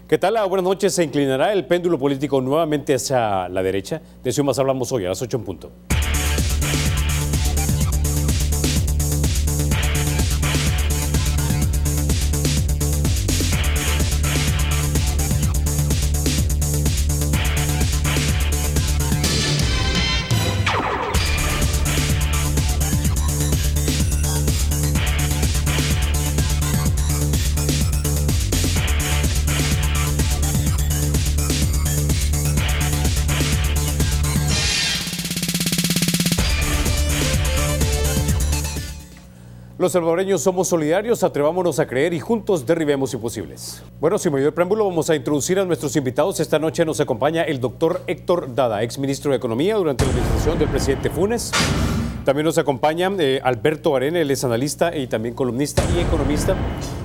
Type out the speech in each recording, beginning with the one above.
¿Qué tal? Buenas noches. ¿Se inclinará el péndulo político nuevamente hacia la derecha? De eso más hablamos hoy a las 8 en punto. Los salvadoreños somos solidarios, atrevámonos a creer y juntos derribemos imposibles. Bueno, sin mayor preámbulo, vamos a introducir a nuestros invitados. Esta noche nos acompaña el doctor Héctor Dada, exministro de Economía durante la administración del presidente Funes. También nos acompaña Alberto Arena, él es analista y también columnista y economista.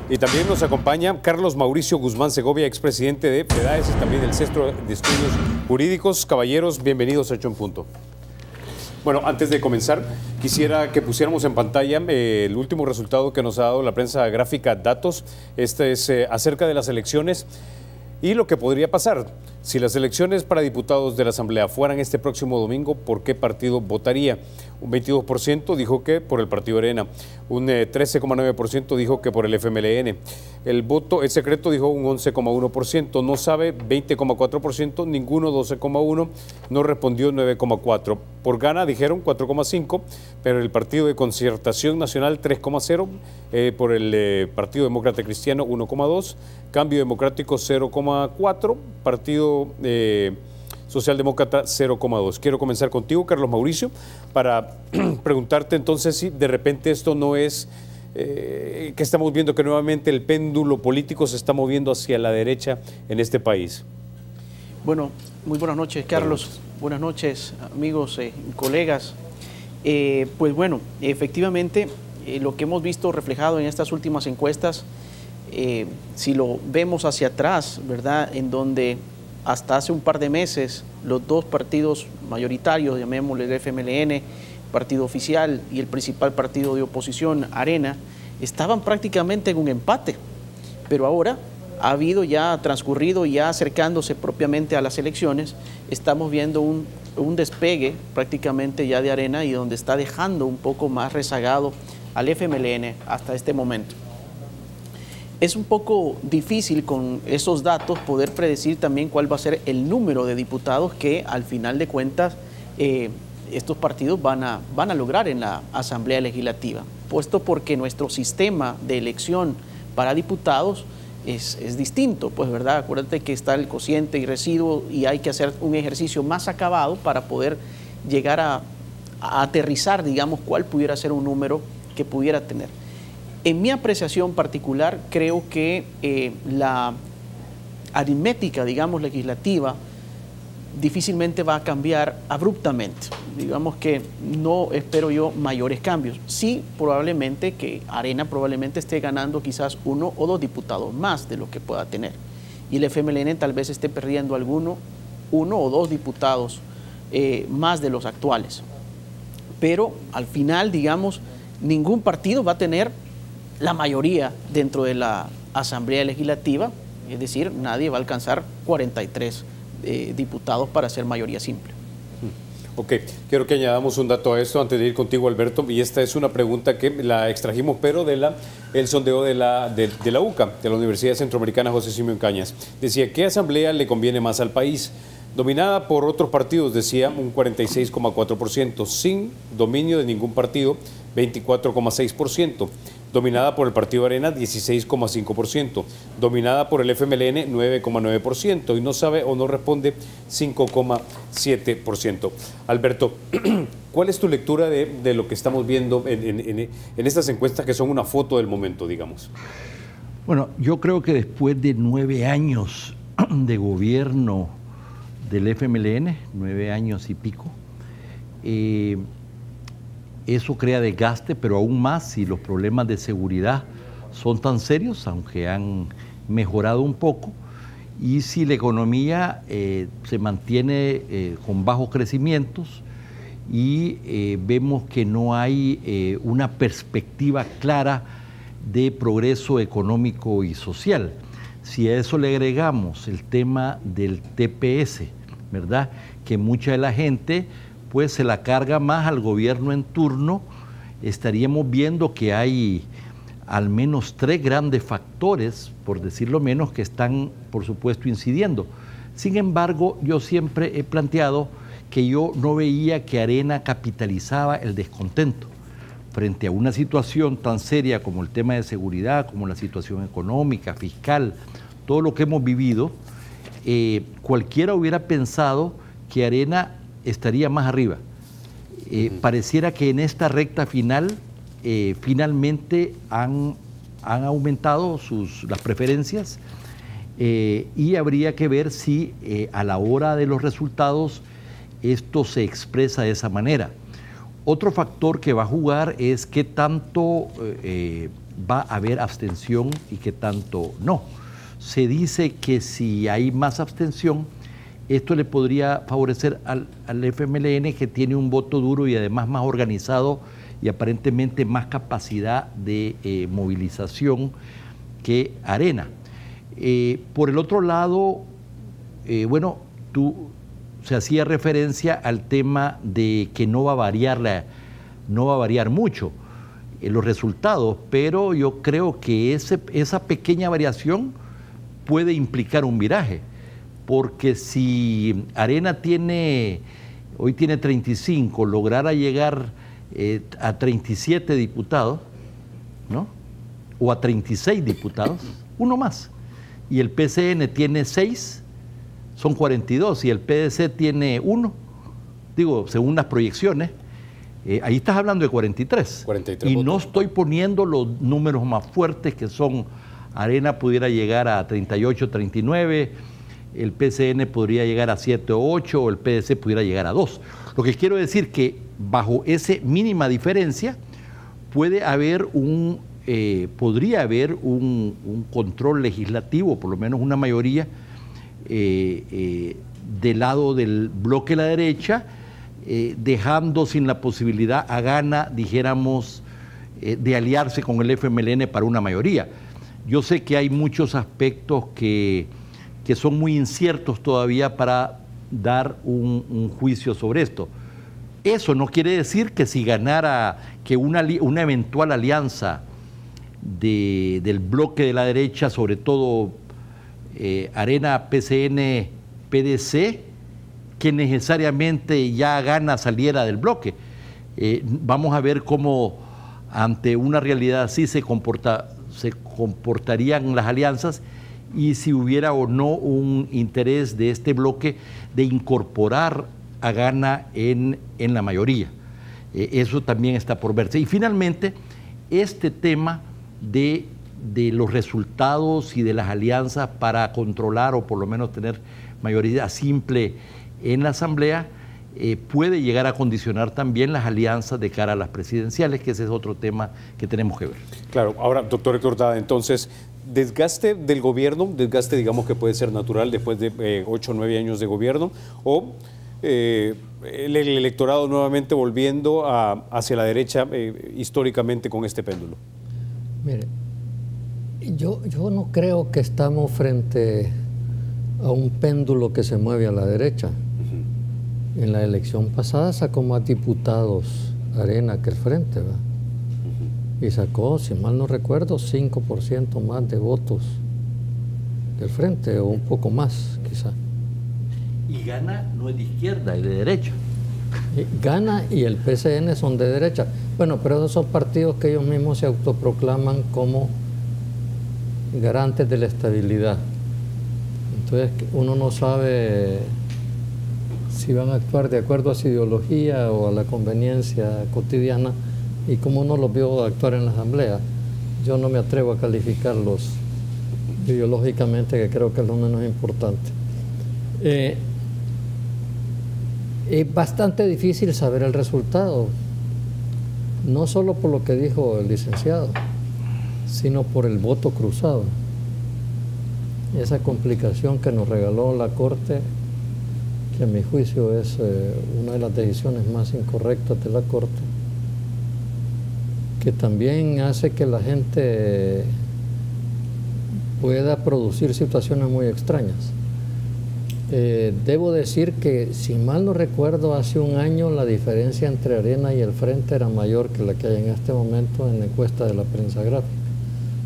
Y también nos acompaña Carlos Mauricio Guzmán Segovia, expresidente de FEDAES y también del Centro de Estudios Jurídicos. Caballeros, bienvenidos a 8 en punto. Bueno, antes de comenzar, quisiera que pusiéramos en pantalla el último resultado que nos ha dado la prensa gráfica Datos. Este es acerca de las elecciones y lo que podría pasar. Si las elecciones para diputados de la Asamblea fueran este próximo domingo, ¿por qué partido votaría? Un 22% dijo que por el Partido Arena, un 13,9% dijo que por el FMLN. El voto es secreto, dijo un 11,1%, no sabe 20,4%, ninguno 12,1%, no respondió 9,4%. Por Gana dijeron 4,5%, pero el Partido de Concertación Nacional 3,0%, por el Partido Demócrata Cristiano 1,2%, Cambio Democrático 0,4%, Partido Socialdemócrata 0,2%. Quiero comenzar contigo, Carlos Mauricio, para preguntarte entonces si de repente esto no es que estamos viendo que nuevamente el péndulo político se está moviendo hacia la derecha en este país. Bueno, muy buenas noches, Carlos. Buenas noches, amigos y colegas. Pues bueno, efectivamente, lo que hemos visto reflejado en estas últimas encuestas, si lo vemos hacia atrás, ¿verdad?, en donde hasta hace un par de meses los dos partidos mayoritarios, llamémosle el FMLN, partido oficial, y el principal partido de oposición, Arena, estaban prácticamente en un empate. Pero ahora ha habido ya transcurrido, ya acercándose propiamente a las elecciones, estamos viendo un despegue prácticamente ya de Arena y donde está dejando un poco más rezagado al FMLN hasta este momento. Es un poco difícil con esos datos poder predecir también cuál va a ser el número de diputados que al final de cuentas estos partidos van a lograr en la Asamblea Legislativa, puesto porque nuestro sistema de elección para diputados es distinto, pues, ¿verdad? Acuérdate que está el cociente y residuo y hay que hacer un ejercicio más acabado para poder llegar a aterrizar, digamos, cuál pudiera ser un número que pudiera tener. En mi apreciación particular, creo que la aritmética, digamos, legislativa, difícilmente va a cambiar abruptamente. Digamos que no espero yo mayores cambios. Sí, probablemente que Arena probablemente esté ganando quizás 1 o 2 diputados más de lo que pueda tener. Y el FMLN tal vez esté perdiendo uno o dos diputados más de los actuales. Pero al final, digamos, ningún partido va a tener la mayoría dentro de la Asamblea Legislativa, es decir, nadie va a alcanzar 43 diputados para hacer mayoría simple. Ok, quiero que añadamos un dato a esto antes de ir contigo, Alberto, y esta es una pregunta que la extrajimos, pero el sondeo de la UCA, de la Universidad Centroamericana José Simeón Cañas. Decía, ¿qué asamblea le conviene más al país? Dominada por otros partidos, decía un 46,4%, sin dominio de ningún partido, 24,6%. Dominada por el Partido Arena, 16,5%, dominada por el FMLN, 9,9%, y no sabe o no responde, 5,7%. Alberto, ¿cuál es tu lectura de lo que estamos viendo en estas encuestas que son una foto del momento, digamos? Bueno, yo creo que después de 9 años de gobierno del FMLN, 9 años y pico, eso crea desgaste, pero aún más si los problemas de seguridad son tan serios, aunque han mejorado un poco, y si la economía se mantiene con bajos crecimientos y vemos que no hay una perspectiva clara de progreso económico y social. Si a eso le agregamos el tema del TPS, ¿verdad? Que mucha de la gente pues se la carga más al gobierno en turno, estaríamos viendo que hay al menos 3 grandes factores, por decirlo menos, que están, por supuesto, incidiendo. Sin embargo, yo siempre he planteado que yo no veía que Arena capitalizaba el descontento frente a una situación tan seria como el tema de seguridad, como la situación económica, fiscal, todo lo que hemos vivido. Cualquiera hubiera pensado que Arena estaría más arriba. Pareciera que en esta recta final finalmente han aumentado las preferencias, y habría que ver si a la hora de los resultados esto se expresa de esa manera. Otro factor que va a jugar es qué tanto va a haber abstención y qué tanto no. Se dice que si hay más abstención, esto le podría favorecer al FMLN, que tiene un voto duro y además más organizado y aparentemente más capacidad de movilización que Arena. Por el otro lado, bueno, se hacía referencia al tema de que no va a variar mucho los resultados, pero yo creo que esa pequeña variación puede implicar un viraje, porque si Arena hoy tiene 35, lograra llegar a 37 diputados, ¿no? O a 36 diputados, uno más, y el PCN tiene 6, son 42, y el PDC tiene 1, digo, según las proyecciones, ahí estás hablando de 43. 43 y votos. No estoy poniendo los números más fuertes, que son, Arena pudiera llegar a 38, 39, el PCN podría llegar a 7 o 8, o el PDC pudiera llegar a 2. Lo que quiero decir que bajo esa mínima diferencia podría haber un control legislativo, por lo menos una mayoría del lado del bloque de la derecha, dejando sin la posibilidad a Gana, dijéramos, de aliarse con el FMLN para una mayoría. Yo sé que hay muchos aspectos que son muy inciertos todavía para dar un juicio sobre esto. Eso no quiere decir que si ganara, que una eventual alianza del bloque de la derecha, sobre todo Arena, PCN, PDC, que necesariamente ya Gana saliera del bloque. Vamos a ver cómo ante una realidad así se comportarían las alianzas, y si hubiera o no un interés de este bloque de incorporar a Gana en la mayoría. Eso también está por verse. Y finalmente, este tema de los resultados y de las alianzas para controlar o por lo menos tener mayoría simple en la Asamblea, puede llegar a condicionar también las alianzas de cara a las presidenciales, que ese es otro tema que tenemos que ver. Claro. Ahora, doctor Héctor Dada, entonces, desgaste del gobierno, desgaste digamos que puede ser natural después de 8 o 9 años de gobierno, o el electorado nuevamente volviendo hacia la derecha históricamente con este péndulo. Mire, yo no creo que estamos frente a un péndulo que se mueve a la derecha. En la elección pasada sacó más diputados Arena que el Frente, ¿verdad? Y sacó, si mal no recuerdo, 5% más de votos del Frente, o un poco más, quizá. Y Gana no es de izquierda, es de derecha. Gana y el PCN son de derecha. Bueno, pero esos son partidos que ellos mismos se autoproclaman como garantes de la estabilidad. Entonces uno no sabe si van a actuar de acuerdo a su ideología o a la conveniencia cotidiana, y como uno los vio actuar en la Asamblea, yo no me atrevo a calificarlos ideológicamente, que creo que es lo menos importante. Es bastante difícil saber el resultado, no solo por lo que dijo el licenciado, sino por el voto cruzado. Esa complicación que nos regaló la Corte, que a mi juicio es una de las decisiones más incorrectas de la Corte, que también hace que la gente pueda producir situaciones muy extrañas. Debo decir que, si mal no recuerdo, hace un año la diferencia entre Arena y el Frente era mayor que la que hay en este momento en la encuesta de la prensa gráfica.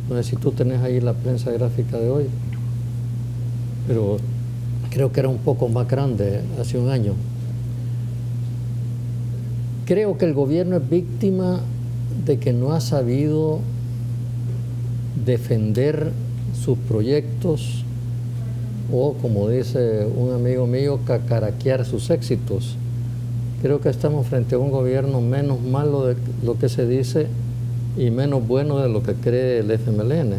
No sé si tú tenés ahí la prensa gráfica de hoy, pero creo que era un poco más grande hace un año. Creo que el gobierno es víctima de que no ha sabido defender sus proyectos o, como dice un amigo mío, cacaraquear sus éxitos. Creo que estamos frente a un gobierno menos malo de lo que se dice y menos bueno de lo que cree el FMLN, ¿eh?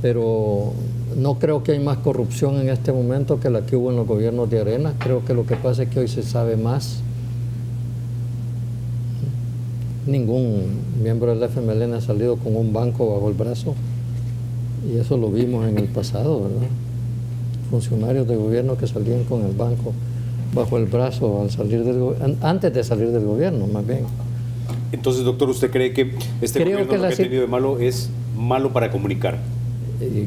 Pero no creo que hay más corrupción en este momento que la que hubo en los gobiernos de Arena. Creo que lo que pasa es que hoy se sabe más. Ningún miembro del FMLN ha salido con un banco bajo el brazo, y eso lo vimos en el pasado, ¿verdad? Funcionarios de gobierno que salían con el banco bajo el brazo antes de salir del gobierno, más bien. Entonces, doctor, ¿usted cree que este gobierno lo que ha tenido de malo es malo para comunicar?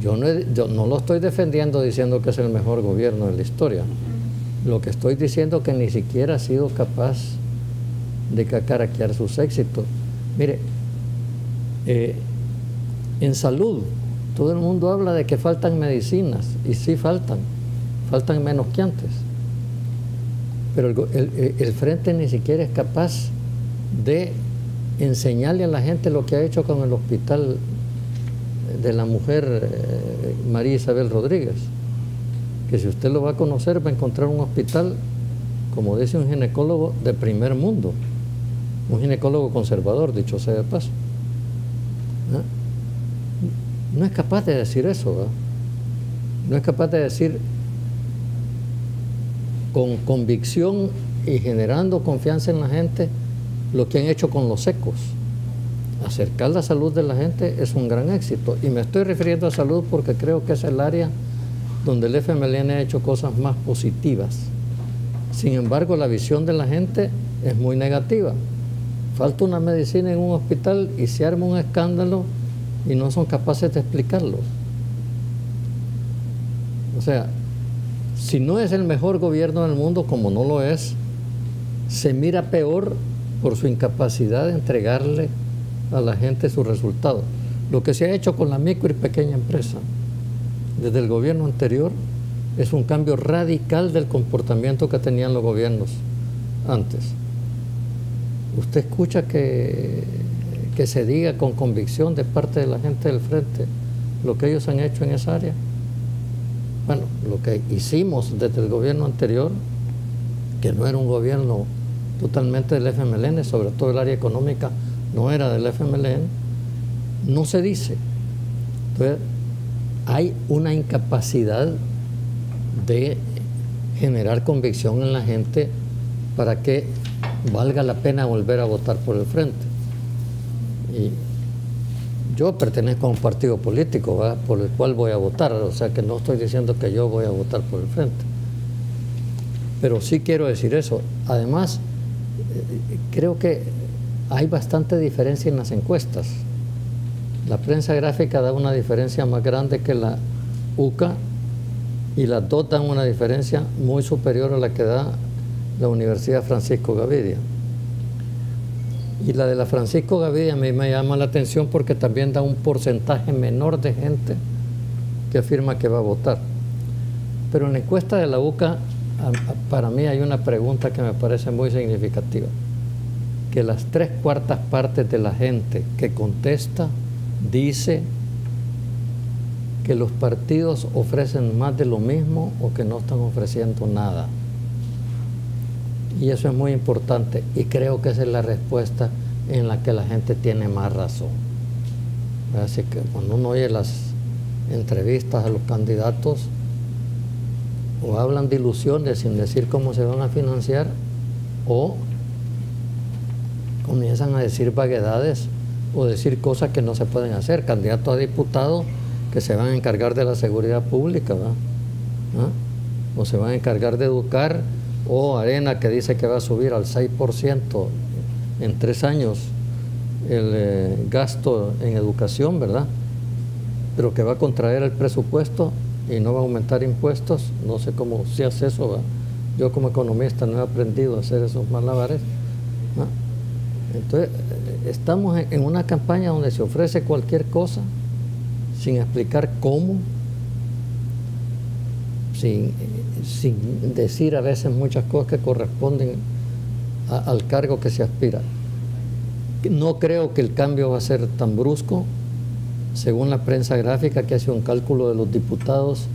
Yo no lo estoy defendiendo diciendo que es el mejor gobierno de la historia. Lo que estoy diciendo es que ni siquiera ha sido capaz de cacaraquear sus éxitos. Mire, en salud, todo el mundo habla de que faltan medicinas, y sí faltan menos que antes. Pero el Frente ni siquiera es capaz de enseñarle a la gente lo que ha hecho con el hospital de la mujer María Isabel Rodríguez, que si usted lo va a conocer va a encontrar un hospital, como dice un ginecólogo, de primer mundo, un ginecólogo conservador, dicho sea de paso. No es capaz de decir eso, ¿verdad? No es capaz de decir con convicción y generando confianza en la gente lo que han hecho con los secos. Acercar la salud de la gente es un gran éxito, y me estoy refiriendo a salud porque creo que es el área donde el FMLN ha hecho cosas más positivas. Sin embargo, la visión de la gente es muy negativa. Falta una medicina en un hospital y se arma un escándalo y no son capaces de explicarlo. O sea, si no es el mejor gobierno del mundo, como no lo es, se mira peor por su incapacidad de entregarle a la gente sus resultados. Lo que se ha hecho con la micro y pequeña empresa desde el gobierno anterior es un cambio radical del comportamiento que tenían los gobiernos antes. Usted escucha que se diga con convicción de parte de la gente del Frente lo que ellos han hecho en esa área. Bueno, lo que hicimos desde el gobierno anterior, que no era un gobierno totalmente del FMLN, sobre todo el área económica no era del FMLN, no se dice. Entonces, hay una incapacidad de generar convicción en la gente para que valga la pena volver a votar por el Frente. Y yo pertenezco a un partido político, ¿verdad?, por el cual voy a votar, o sea que no estoy diciendo que yo voy a votar por el Frente. Pero sí quiero decir eso. Además, creo que hay bastante diferencia en las encuestas. La prensa gráfica da una diferencia más grande que la UCA, y las dos dan una diferencia muy superior a la que da la Universidad Francisco Gavidia. Y la de la Francisco Gavidia a mí me llama la atención porque también da un porcentaje menor de gente que afirma que va a votar. Pero en la encuesta de la UCA, para mí hay una pregunta que me parece muy significativa, que las 3/4 partes de la gente que contesta dice que los partidos ofrecen más de lo mismo o que no están ofreciendo nada. Y eso es muy importante, y creo que esa es la respuesta en la que la gente tiene más razón. Así que cuando uno oye las entrevistas a los candidatos, o hablan de ilusiones sin decir cómo se van a financiar, o comienzan a decir vaguedades o decir cosas que no se pueden hacer. Candidatos a diputados que se van a encargar de la seguridad pública, ¿verdad?, o se van a encargar de educar, o Arena que dice que va a subir al 6% en 3 años el gasto en educación, ¿verdad? pero que va a contraer el presupuesto y no va a aumentar impuestos. No sé cómo se hace eso, ¿verdad? Yo como economista no he aprendido a hacer esos malabares, ¿no? Entonces, estamos en una campaña donde se ofrece cualquier cosa sin explicar cómo, sin decir a veces muchas cosas que corresponden al cargo que se aspira. No creo que el cambio va a ser tan brusco. Según la prensa gráfica que hace un cálculo de los diputados,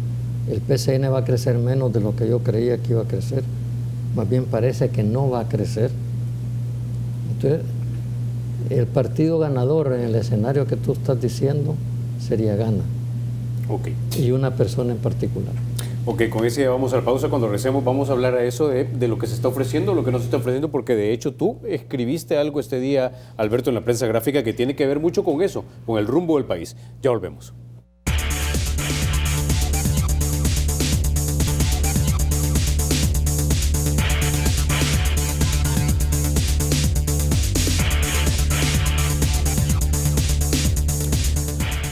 el PCN va a crecer menos de lo que yo creía que iba a crecer. Más bien parece que no va a crecer. Entonces, el partido ganador en el escenario que tú estás diciendo sería Gana. Okay. Y una persona en particular. Ok, con ese vamos a la pausa. Cuando regresemos vamos a hablar a eso de lo que se está ofreciendo, lo que no se está ofreciendo, porque de hecho tú escribiste algo este día, Alberto, en la prensa gráfica que tiene que ver mucho con eso, con el rumbo del país. Ya volvemos.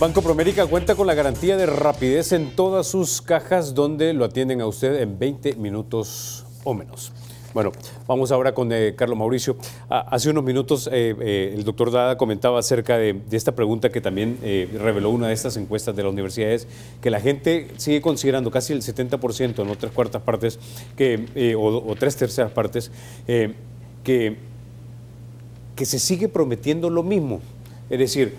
Banco Promérica cuenta con la garantía de rapidez en todas sus cajas, donde lo atienden a usted en 20 minutos o menos. Bueno, vamos ahora con Carlos Mauricio. Hace unos minutos el doctor Dada comentaba acerca de esta pregunta que también reveló una de estas encuestas de las universidades, que la gente sigue considerando, casi el 70%, no 3/4 partes, o 3/3 partes, que se sigue prometiendo lo mismo. Es decir,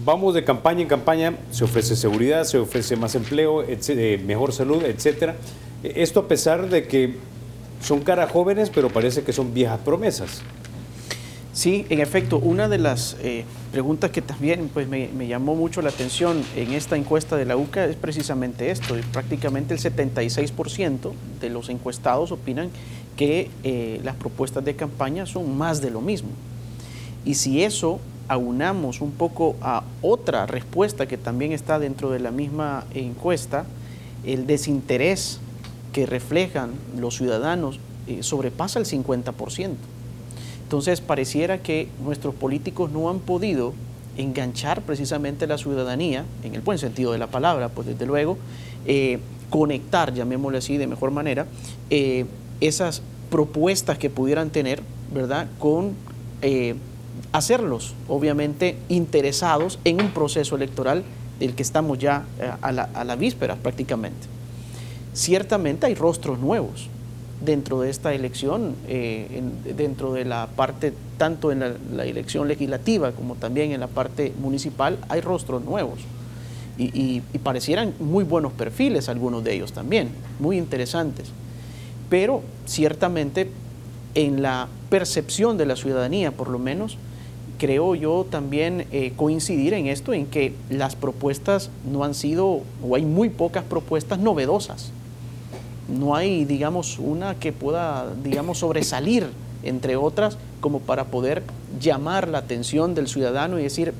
vamos de campaña en campaña, se ofrece seguridad, se ofrece más empleo, mejor salud, etcétera. Esto a pesar de que son caras jóvenes, pero parece que son viejas promesas. Sí, en efecto, una de las preguntas que también pues, me llamó mucho la atención en esta encuesta de la UCA es precisamente esto. Prácticamente el 76% de los encuestados opinan que las propuestas de campaña son más de lo mismo. Y si eso aunamos un poco a otra respuesta que también está dentro de la misma encuesta, el desinterés que reflejan los ciudadanos sobrepasa el 50%. Entonces pareciera que nuestros políticos no han podido enganchar precisamente a la ciudadanía, en el buen sentido de la palabra, pues desde luego, conectar, llamémosle así de mejor manera, esas propuestas que pudieran tener, ¿verdad?, con hacerlos, obviamente, interesados en un proceso electoral del que estamos ya a la víspera prácticamente. Ciertamente hay rostros nuevos dentro de esta elección, dentro de la parte, tanto en la elección legislativa como también en la parte municipal, hay rostros nuevos. Y parecieran muy buenos perfiles algunos de ellos también, muy interesantes. Pero ciertamente en la percepción de la ciudadanía, por lo menos, creo yo también coincidir en esto, en que las propuestas no han sido, o hay muy pocas propuestas novedosas. No hay, digamos, una que pueda, digamos, sobresalir entre otras como para poder llamar la atención del ciudadano y decir,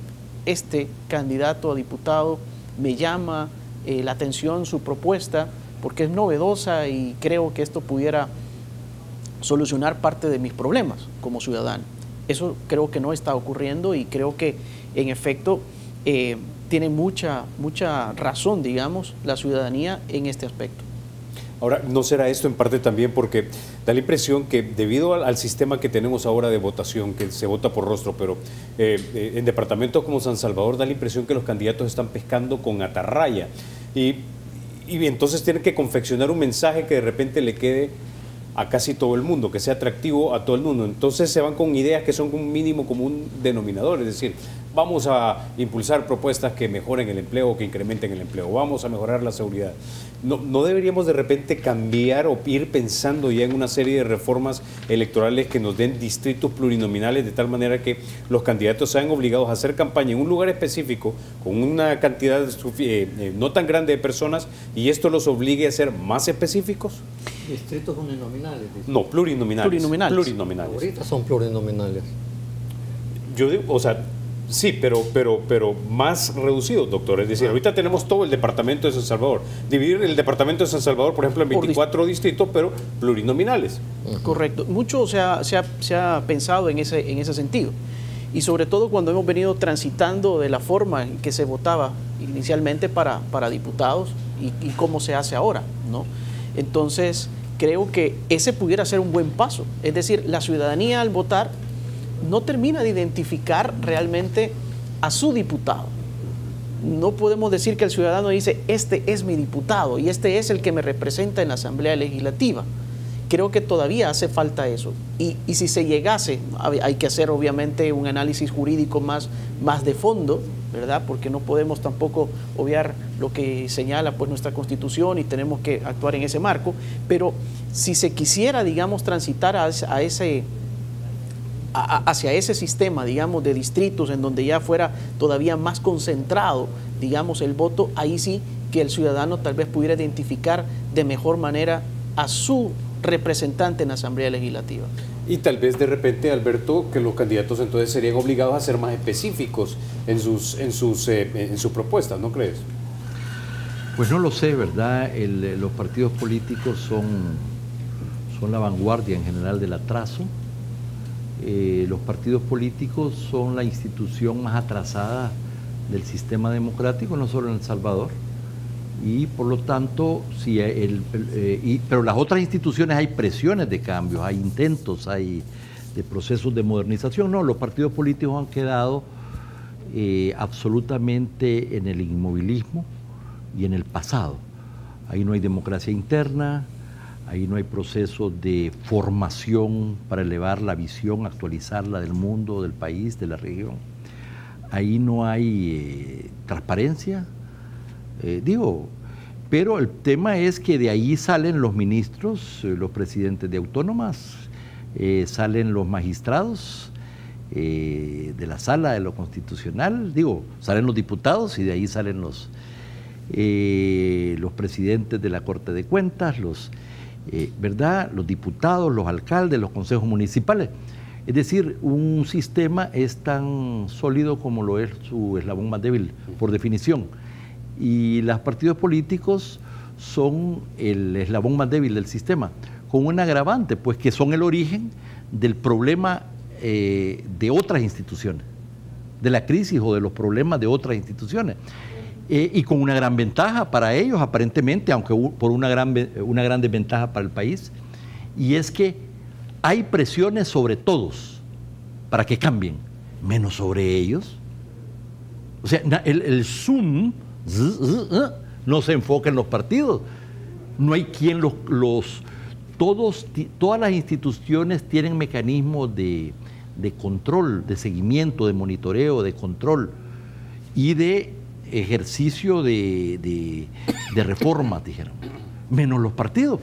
este candidato a diputado me llama la atención su propuesta porque es novedosa y creo que esto pudiera solucionar parte de mis problemas como ciudadano. Eso creo que no está ocurriendo y creo que en efecto tiene mucha razón, digamos, la ciudadanía en este aspecto. Ahora, ¿no será esto en parte también porque da la impresión que debido al sistema que tenemos ahora de votación, que se vota por rostro, pero en departamentos como San Salvador da la impresión que los candidatos están pescando con atarraya y entonces tienen que confeccionar un mensaje que de repente le quede a casi todo el mundo, que sea atractivo a todo el mundo? Entonces se van con ideas que son un mínimo común denominador, es decir, vamos a impulsar propuestas que mejoren el empleo o que incrementen el empleo, vamos a mejorar la seguridad. ¿No deberíamos de repente cambiar o ir pensando ya en una serie de reformas electorales que nos den distritos plurinominales de tal manera que los candidatos sean obligados a hacer campaña en un lugar específico con una cantidad no tan grande de personas y esto los obligue a ser más específicos? ¿Distritos uninominales? No, plurinominales. Plurinominales. Ahorita son plurinominales. Yo digo, o sea, sí, pero más reducido, doctor. Es decir, ahorita tenemos todo el departamento de San Salvador. Dividir el departamento de San Salvador, por ejemplo, en 24 distritos, pero plurinominales. Correcto. Mucho se ha pensado en ese sentido. y sobre todo cuando hemos venido transitando de la forma en que se votaba inicialmente para diputados y cómo se hace ahora, ¿no? Entonces, creo que ese pudiera ser un buen paso. Es decir, la ciudadanía al votar no termina de identificar realmente a su diputado. No podemos decir que el ciudadano dice, este es mi diputado y este es el que me representa en la Asamblea Legislativa. Creo que todavía hace falta eso. Y si se llegase, hay que hacer obviamente un análisis jurídico más de fondo, ¿verdad? Porque no podemos tampoco obviar lo que señala pues nuestra Constitución y tenemos que actuar en ese marco. Pero si se quisiera, digamos, transitar hacia ese sistema, digamos, de distritos en donde ya fuera todavía más concentrado, digamos, el voto, ahí sí que el ciudadano tal vez pudiera identificar de mejor manera a su representante en la Asamblea Legislativa. Y tal vez de repente, Alberto, que los candidatos entonces serían obligados a ser más específicos en sus propuestas, ¿no crees? Pues no lo sé, ¿verdad? Los partidos políticos son la vanguardia en general del atraso. Los partidos políticos son la institución más atrasada del sistema democrático, no solo en El Salvador, y por lo tanto, pero las otras instituciones hay presiones de cambios, hay intentos, hay de procesos de modernización. No, los partidos políticos han quedado absolutamente en el inmovilismo y en el pasado. Ahí no hay democracia interna, ahí no hay procesos de formación para elevar la visión, actualizarla del mundo, del país, de la región. Ahí no hay transparencia, pero el tema es que de ahí salen los ministros, los presidentes de autónomas, salen los magistrados de la sala de lo constitucional, salen los diputados y de ahí salen los presidentes de la Corte de Cuentas, ¿verdad? Los diputados, los alcaldes, los consejos municipales. Es decir, un sistema es tan sólido como lo es su eslabón más débil, por definición. Y los partidos políticos son el eslabón más débil del sistema, con un agravante, pues que son el origen del problema de otras instituciones, de la crisis o de los problemas de otras instituciones. Y con una gran ventaja para ellos, aparentemente, aunque por una gran desventaja para el país, y es que hay presiones sobre todos para que cambien, menos sobre ellos. O sea, el Zoom no se enfoca en los partidos. No hay quien todas las instituciones tienen mecanismos de control, de seguimiento, de monitoreo, de control y de ejercicio de reformas, dijeron, menos los partidos,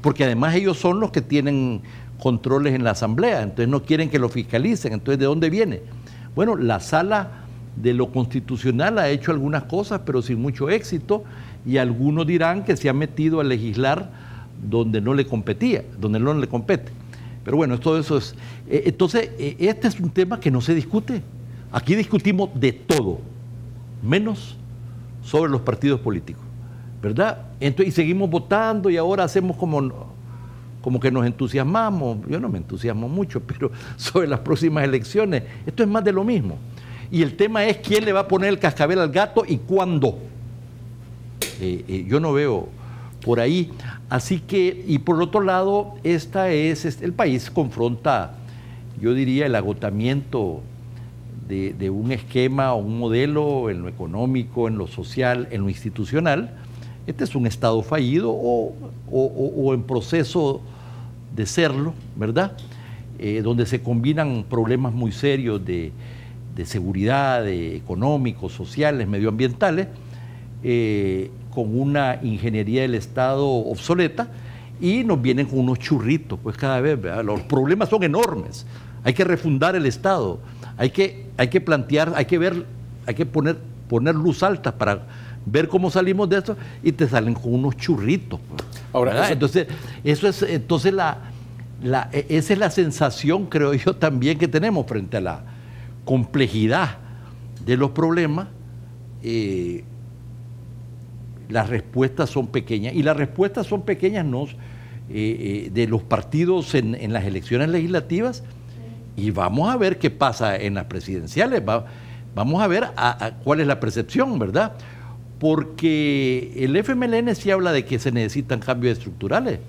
porque además ellos son los que tienen controles en la asamblea, entonces no quieren que lo fiscalicen. Entonces, ¿de dónde viene? Bueno, la sala de lo constitucional ha hecho algunas cosas, pero sin mucho éxito, y algunos dirán que se ha metido a legislar donde no le competía, donde no le compete. Pero bueno, todo eso es... Entonces, este es un tema que no se discute. Aquí discutimos de todo, menos sobre los partidos políticos, ¿verdad? Entonces, y seguimos votando y ahora hacemos como que nos entusiasmamos. Yo no me entusiasmo mucho, pero sobre las próximas elecciones, esto es más de lo mismo. Y el tema es quién le va a poner el cascabel al gato y cuándo. Yo no veo por ahí. Así que, y por otro lado, el país confronta, yo diría, el agotamiento de un esquema o un modelo en lo económico, en lo social, en lo institucional. Este es un Estado fallido o en proceso de serlo, ¿verdad? Donde se combinan problemas muy serios de seguridad, económicos, sociales, medioambientales, con una ingeniería del Estado obsoleta, y nos vienen con unos churritos, pues cada vez, ¿verdad? Los problemas son enormes. Hay que refundar el Estado, hay que plantear, hay que poner luz alta para ver cómo salimos de esto, y te salen con unos churritos. Ahora, entonces, esa es la sensación, creo yo, también que tenemos frente a la complejidad de los problemas. Las respuestas son pequeñas, y las respuestas son pequeñas no de los partidos en las elecciones legislativas, Y vamos a ver qué pasa en las presidenciales, vamos a ver cuál es la percepción, ¿verdad? Porque el FMLN sí habla de que se necesitan cambios estructurales,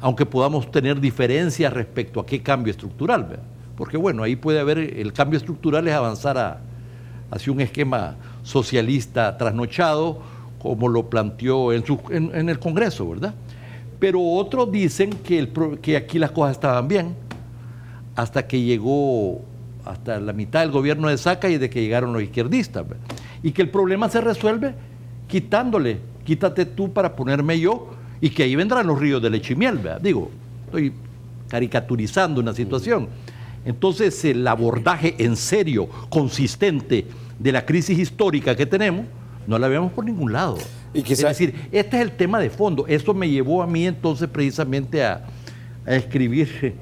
aunque podamos tener diferencias respecto a qué cambio estructural, ¿verdad? Porque bueno, ahí puede haber, el cambio estructural es avanzar hacia un esquema socialista trasnochado, como lo planteó en el Congreso, ¿verdad? Pero otros dicen que aquí las cosas estaban bien, hasta que llegó, hasta la mitad del gobierno de Saca y de que llegaron los izquierdistas, ¿verdad? Y que el problema se resuelve quitándole, quítate tú para ponerme yo, y que ahí vendrán los ríos de leche y miel, ¿verdad? Digo, estoy caricaturizando una situación. Entonces, el abordaje en serio, consistente de la crisis histórica que tenemos, no la vemos por ningún lado. Y quizás, es decir, este es el tema de fondo. Eso me llevó a mí entonces precisamente a escribir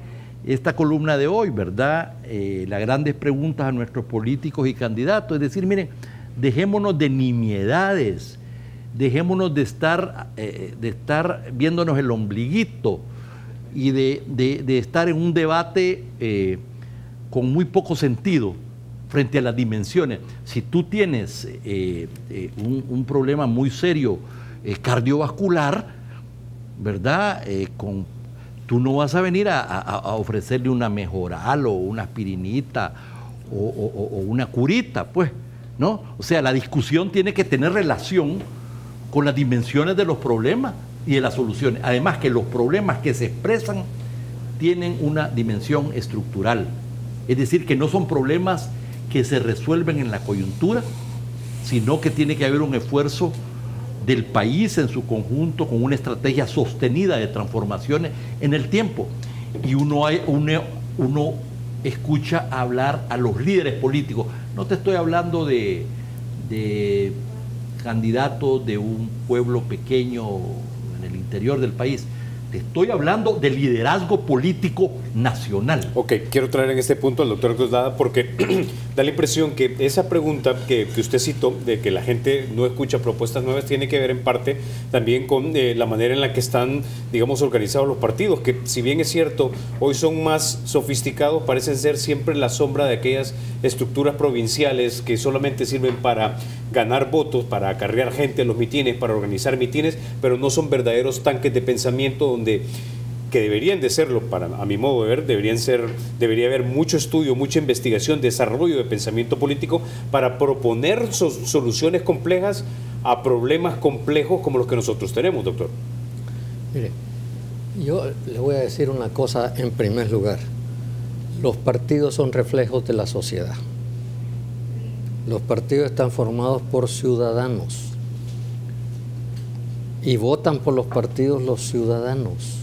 esta columna de hoy, ¿verdad? Las grandes preguntas a nuestros políticos y candidatos. Es decir, miren, dejémonos de nimiedades, dejémonos de estar viéndonos el ombliguito y de estar en un debate con muy poco sentido frente a las dimensiones. Si tú tienes un problema muy serio cardiovascular, ¿verdad? Tú no vas a venir a ofrecerle una Mejoral o una aspirinita o una curita, pues, ¿no? O sea, la discusión tiene que tener relación con las dimensiones de los problemas y de las soluciones. Además que los problemas que se expresan tienen una dimensión estructural. Es decir, que no son problemas que se resuelven en la coyuntura, sino que tiene que haber un esfuerzo del país en su conjunto con una estrategia sostenida de transformaciones en el tiempo. Y uno escucha hablar a los líderes políticos. No te estoy hablando de candidatos de un pueblo pequeño en el interior del país. Te estoy hablando de liderazgo político nacional. Ok, quiero traer en este punto al doctor Héctor Dada porque da la impresión que esa pregunta que usted citó, de que la gente no escucha propuestas nuevas, tiene que ver en parte también con la manera en la que están, digamos, organizados los partidos, que si bien es cierto, hoy son más sofisticados, parecen ser siempre la sombra de aquellas estructuras provinciales que solamente sirven para ganar votos, para acarrear gente en los mitines, para organizar mitines, pero no son verdaderos tanques de pensamiento que deberían de serlo, a mi modo de ver, debería haber mucho estudio, mucha investigación, desarrollo de pensamiento político para proponer soluciones complejas a problemas complejos como los que nosotros tenemos, doctor. Mire, yo le voy a decir una cosa en primer lugar. Los partidos son reflejos de la sociedad. Los partidos están formados por ciudadanos y votan por los partidos los ciudadanos.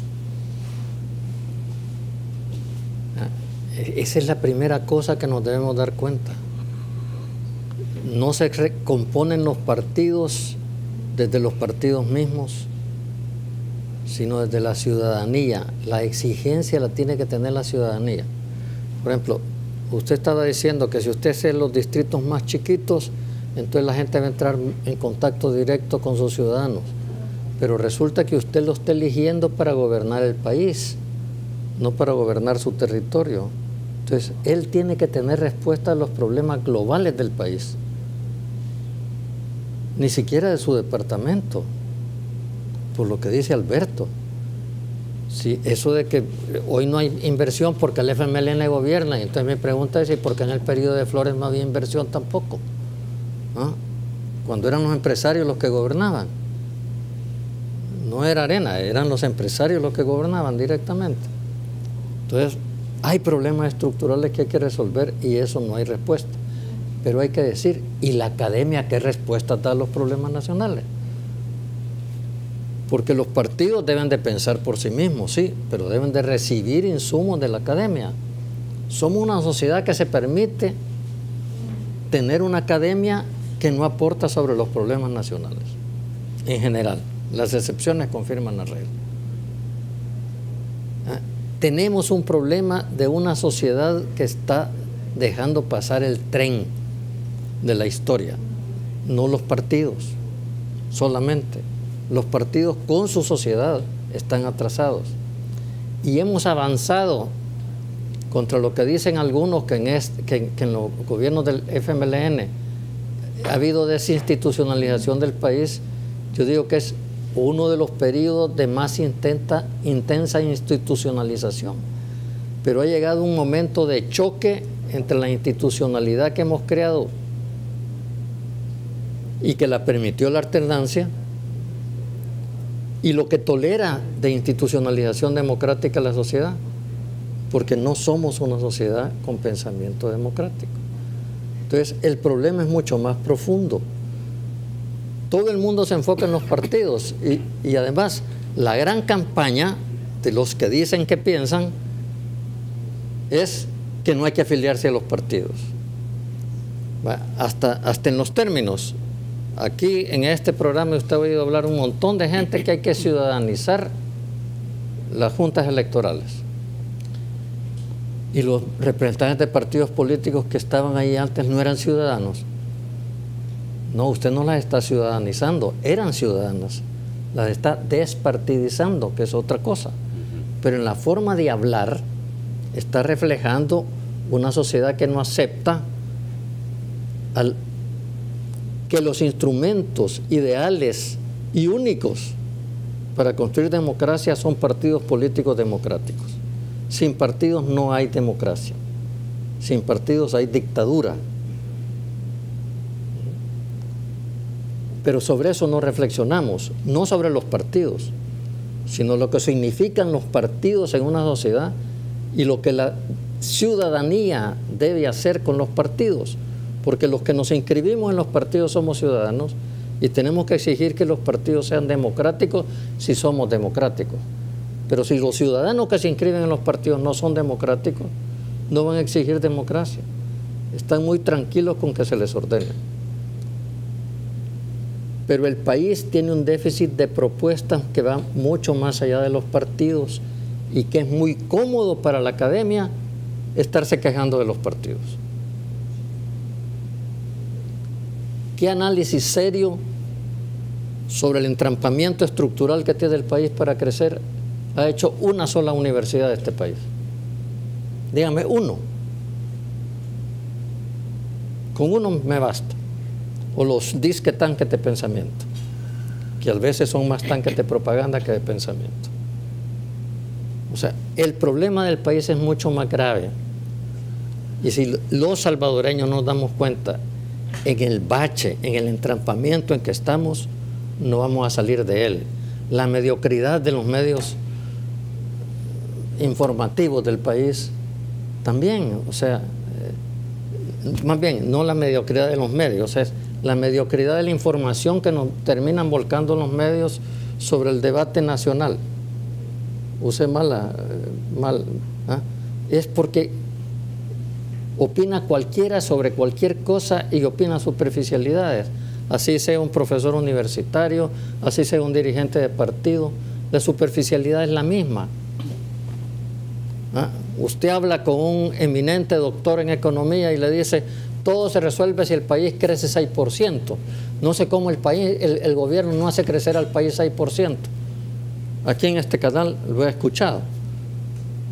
Esa es la primera cosa que nos debemos dar cuenta. No se componen los partidos desde los partidos mismos, sino desde la ciudadanía. La exigencia la tiene que tener la ciudadanía. Por ejemplo, usted estaba diciendo que si usted es en los distritos más chiquitos, entonces la gente va a entrar en contacto directo con sus ciudadanos. Pero resulta que usted lo está eligiendo para gobernar el país, no para gobernar su territorio. Entonces, él tiene que tener respuesta a los problemas globales del país, ni siquiera de su departamento, por lo que dice Alberto. Sí, eso de que hoy no hay inversión porque el FMLN gobierna, y entonces mi pregunta es si porque en el periodo de Flores no había inversión tampoco, ¿no? Cuando eran los empresarios los que gobernaban. No era Arena, eran los empresarios los que gobernaban directamente. Entonces, hay problemas estructurales que hay que resolver y eso no hay respuesta. Pero hay que decir, ¿y la academia qué respuesta da a los problemas nacionales? Porque los partidos deben de pensar por sí mismos, sí, pero deben de recibir insumos de la academia. Somos una sociedad que se permite tener una academia que no aporta sobre los problemas nacionales, en general. Las excepciones confirman la regla. Tenemos un problema de una sociedad que está dejando pasar el tren de la historia, no los partidos solamente. Los partidos con su sociedad están atrasados y hemos avanzado contra lo que dicen algunos que en los gobiernos del FMLN ha habido desinstitucionalización del país, yo digo que es uno de los periodos de más intensa institucionalización. Pero ha llegado un momento de choque entre la institucionalidad que hemos creado y que la permitió la alternancia y lo que tolera de institucionalización democrática la sociedad, porque no somos una sociedad con pensamiento democrático. Entonces, el problema es mucho más profundo. Todo el mundo se enfoca en los partidos y además la gran campaña de los que dicen que piensan es que no hay que afiliarse a los partidos. Hasta en los términos. Aquí en este programa usted ha oído hablar un montón de gente que hay que ciudadanizar las juntas electorales. Y los representantes de partidos políticos que estaban ahí antes no eran ciudadanos. No, usted no las está ciudadanizando, eran ciudadanas. Las está despartidizando, que es otra cosa. Pero en la forma de hablar está reflejando una sociedad que no acepta que los instrumentos ideales y únicos para construir democracia son partidos políticos democráticos. Sin partidos no hay democracia. Sin partidos hay dictadura. Pero sobre eso no reflexionamos, no sobre los partidos, sino lo que significan los partidos en una sociedad y lo que la ciudadanía debe hacer con los partidos. Porque los que nos inscribimos en los partidos somos ciudadanos y tenemos que exigir que los partidos sean democráticos si somos democráticos. Pero si los ciudadanos que se inscriben en los partidos no son democráticos, no van a exigir democracia. Están muy tranquilos con que se les ordene. Pero el país tiene un déficit de propuestas que va mucho más allá de los partidos y que es muy cómodo para la academia estarse quejando de los partidos. ¿Qué análisis serio sobre el entrampamiento estructural que tiene el país para crecer ha hecho una sola universidad de este país? Dígame uno. Con uno me basta. O los disque tanques de pensamiento, que a veces son más tanques de propaganda que de pensamiento. O sea, el problema del país es mucho más grave. Y si los salvadoreños nos damos cuenta en el bache, en el entrampamiento en que estamos, no vamos a salir de él. La mediocridad de los medios informativos del país también, o sea, más bien, no la mediocridad de los medios, es la mediocridad de la información que nos terminan volcando los medios sobre el debate nacional. Use es porque opina cualquiera sobre cualquier cosa y opina superficialidades. Así sea un profesor universitario, así sea un dirigente de partido, la superficialidad es la misma. Usted habla con un eminente doctor en economía y le dice, todo se resuelve si el país crece 6%. No sé cómo el gobierno no hace crecer al país 6%. Aquí en este canal lo he escuchado.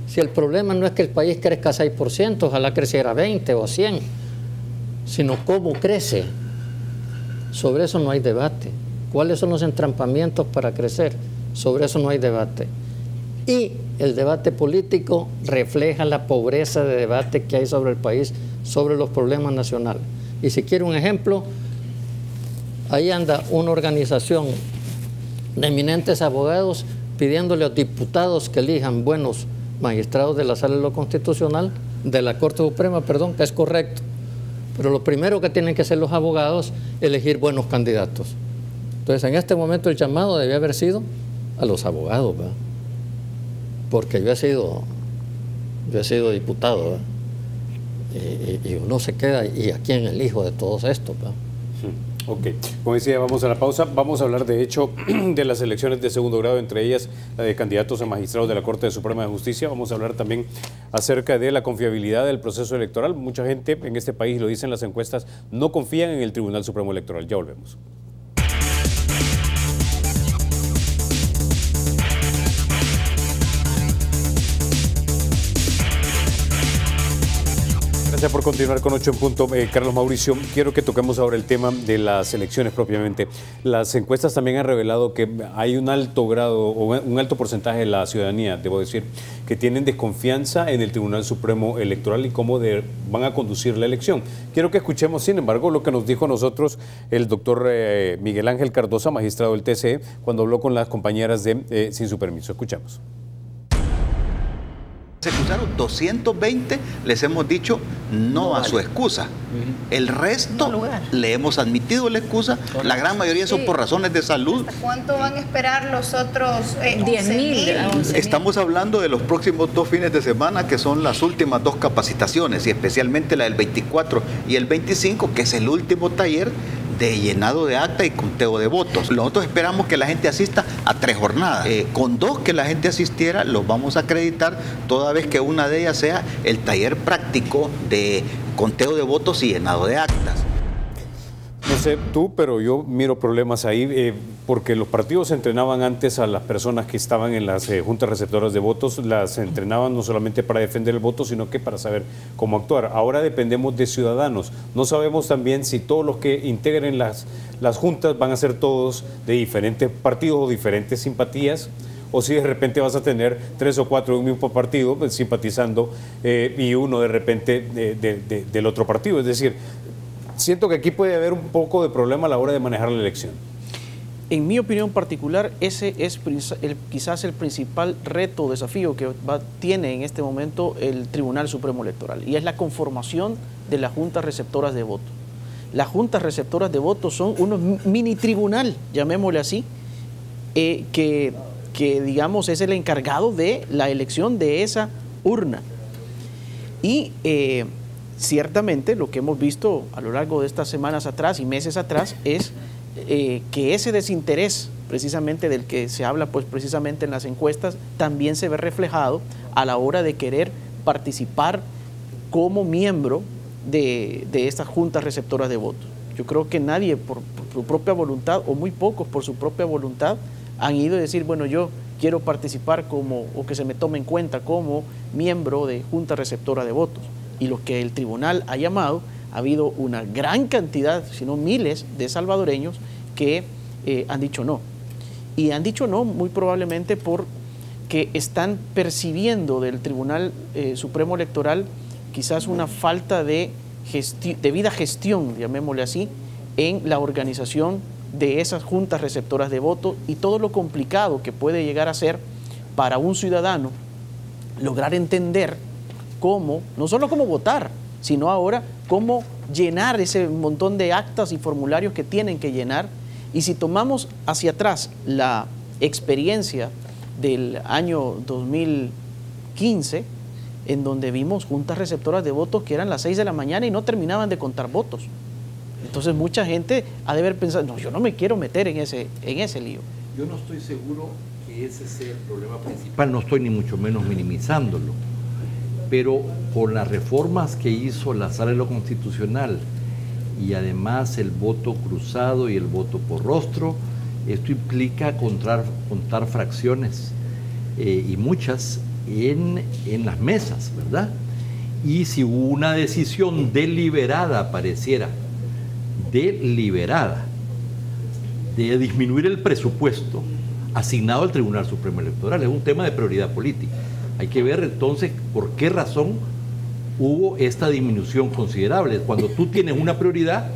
Si el problema no es que el país crezca 6%, ojalá creciera 20 o 100, sino cómo crece. Sobre eso no hay debate. ¿Cuáles son los entrampamientos para crecer? Sobre eso no hay debate. Y el debate político refleja la pobreza de debate que hay sobre el país, sobre los problemas nacionales. Y si quiere un ejemplo, ahí anda una organización de eminentes abogados pidiéndole a diputados que elijan buenos magistrados de la Sala de lo Constitucional, de la Corte Suprema, perdón, que es correcto. Pero lo primero que tienen que hacer los abogados es elegir buenos candidatos. Entonces, en este momento el llamado debía haber sido a los abogados, ¿verdad? Porque yo he sido diputado, ¿verdad? Y uno se queda, ¿y a quién elijo de todos estos, ¿verdad? Ok, como decía, vamos a la pausa. Vamos a hablar de hecho de las elecciones de segundo grado, entre ellas la de candidatos a magistrados de la Corte Suprema de Justicia. Vamos a hablar también acerca de la confiabilidad del proceso electoral. Mucha gente en este país, lo dicen las encuestas, no confían en el Tribunal Supremo Electoral. Ya volvemos. Gracias por continuar con 8 en punto. Carlos Mauricio, quiero que toquemos ahora el tema de las elecciones propiamente. Las encuestas también han revelado que hay un alto grado o un alto porcentaje de la ciudadanía, debo decir, que tienen desconfianza en el Tribunal Supremo Electoral y cómo van a conducir la elección. Quiero que escuchemos, sin embargo, lo que nos dijo a nosotros el doctor Miguel Ángel Cardosa, magistrado del TCE, cuando habló con las compañeras de Sin Su Permiso. Escuchamos. Se acusaron 220, les hemos dicho no a su excusa. El resto le hemos admitido la excusa. La gran mayoría son por razones de salud. ¿Hasta cuánto van a esperar los otros 10.000? Estamos hablando de los próximos 2 fines de semana, que son las últimas 2 capacitaciones, y especialmente la del 24 y el 25, que es el último taller de llenado de acta y conteo de votos. Nosotros esperamos que la gente asista a 3 jornadas. Con 2 que la gente asistiera, los vamos a acreditar, toda vez que una de ellas sea el taller práctico de conteo de votos y llenado de actas. No sé tú, pero yo miro problemas ahí porque los partidos entrenaban antes a las personas que estaban en las juntas receptoras de votos, las entrenaban no solamente para defender el voto, sino que para saber cómo actuar. Ahora dependemos de ciudadanos. No sabemos también si todos los que integren las juntas van a ser todos de diferentes partidos o diferentes simpatías, o si de repente vas a tener 3 o 4 de un mismo partido simpatizando y uno de repente del otro partido. Es decir, siento que aquí puede haber un poco de problema a la hora de manejar la elección. En mi opinión particular, ese es quizás el principal reto o desafío que tiene en este momento el Tribunal Supremo Electoral, y es la conformación de las juntas receptoras de votos. Las juntas receptoras de votos son unos mini tribunal, llamémosle así, que digamos es el encargado de la elección de esa urna. Y ciertamente lo que hemos visto a lo largo de estas semanas atrás y meses atrás es que ese desinterés precisamente del que se habla pues precisamente en las encuestas también se ve reflejado a la hora de querer participar como miembro de estas juntas receptoras de votos. Yo creo que nadie por su propia voluntad, o muy pocos por su propia voluntad, han ido a decir, bueno, yo quiero participar o que se me tome en cuenta como miembro de junta receptora de votos. Y lo que el tribunal ha llamado, ha habido una gran cantidad, si no miles, de salvadoreños que han dicho no. Y han dicho no muy probablemente porque están percibiendo del Tribunal Supremo Electoral quizás una falta de debida gestión, llamémosle así, en la organización de esas juntas receptoras de voto y todo lo complicado que puede llegar a ser para un ciudadano lograr entender cómo, no solo cómo votar, sino ahora cómo llenar ese montón de actas y formularios que tienen que llenar. Y si tomamos hacia atrás la experiencia del año 2015, en donde vimos juntas receptoras de votos que eran las 6 de la mañana y no terminaban de contar votos. Entonces mucha gente ha de haber pensado, no, yo no me quiero meter en ese lío. Yo no estoy seguro que ese sea el problema principal, no estoy ni mucho menos minimizándolo. Pero con las reformas que hizo la Sala de lo Constitucional y además el voto cruzado y el voto por rostro, esto implica contar fracciones y muchas en las mesas, ¿verdad? Y si hubo una decisión deliberada, pareciera, deliberada, de disminuir el presupuesto asignado al Tribunal Supremo Electoral, es un tema de prioridad política. Hay que ver entonces por qué razón hubo esta disminución considerable. Cuando tú tienes una prioridad,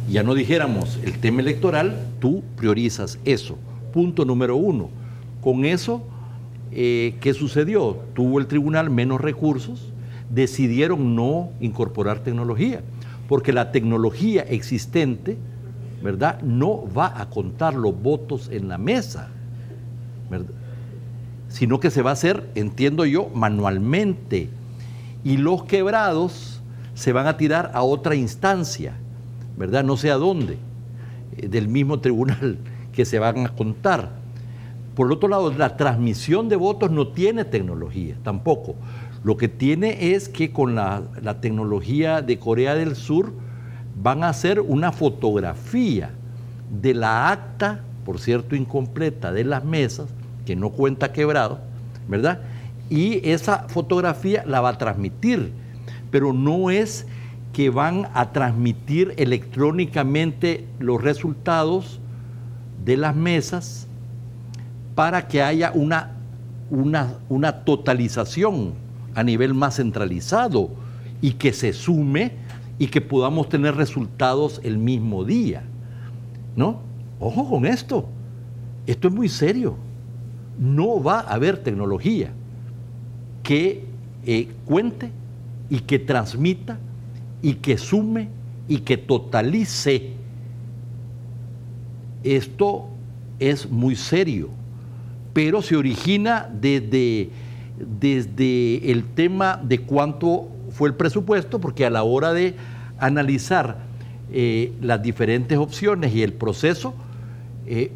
ya no dijéramos el tema electoral, tú priorizas eso. Punto número 1. Con eso, ¿qué sucedió? Tuvo el tribunal menos recursos, decidieron no incorporar tecnología, porque la tecnología existente, ¿verdad?, no va a contar los votos en la mesa, ¿verdad?, sino que se va a hacer, entiendo yo, manualmente. Y los quebrados se van a tirar a otra instancia, ¿verdad? No sé a dónde, del mismo tribunal que se van a contar. Por el otro lado, la transmisión de votos no tiene tecnología, tampoco. Lo que tiene es que con la tecnología de Corea del Sur van a hacer una fotografía de la acta, por cierto incompleta, de las mesas, que no cuenta quebrado, ¿verdad? Y esa fotografía la va a transmitir, pero no es que van a transmitir electrónicamente los resultados de las mesas para que haya una totalización a nivel más centralizado y que se sume y que podamos tener resultados el mismo día, ¿no? Ojo con esto, esto es muy serio. No va a haber tecnología que cuente y que transmita y que sume y que totalice. Esto es muy serio, pero se origina desde el tema de cuánto fue el presupuesto, porque a la hora de analizar las diferentes opciones y el proceso,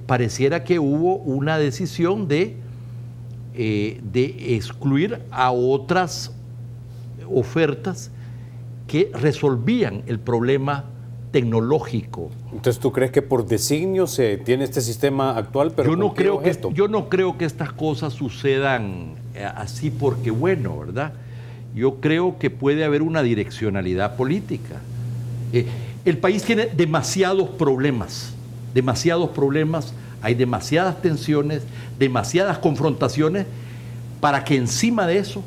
pareciera que hubo una decisión de excluir a otras ofertas que resolvían el problema tecnológico. Entonces, ¿tú crees que por designio se tiene este sistema actual? Pero yo no creo que estas cosas sucedan así porque bueno, ¿verdad? Yo creo que puede haber una direccionalidad política. El país tiene demasiados problemas, hay demasiadas tensiones, demasiadas confrontaciones para que encima de eso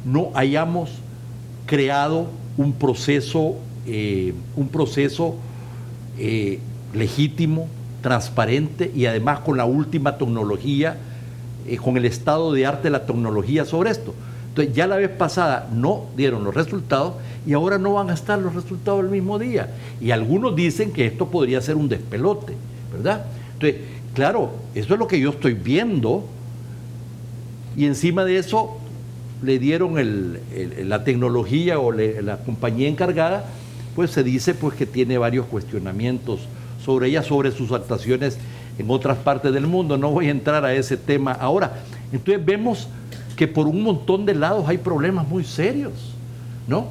no hayamos creado un proceso legítimo, transparente y además con la última tecnología, con el estado de arte de la tecnología sobre esto. Entonces ya la vez pasada no dieron los resultados y ahora no van a estar los resultados el mismo día. Y algunos dicen que esto podría ser un despelote, ¿verdad? Entonces, claro, eso es lo que yo estoy viendo y encima de eso le dieron la tecnología o la compañía encargada, pues se dice pues que tiene varios cuestionamientos sobre ella, sobre sus actuaciones en otras partes del mundo. No voy a entrar a ese tema ahora. Entonces vemos que por un montón de lados hay problemas muy serios, ¿no?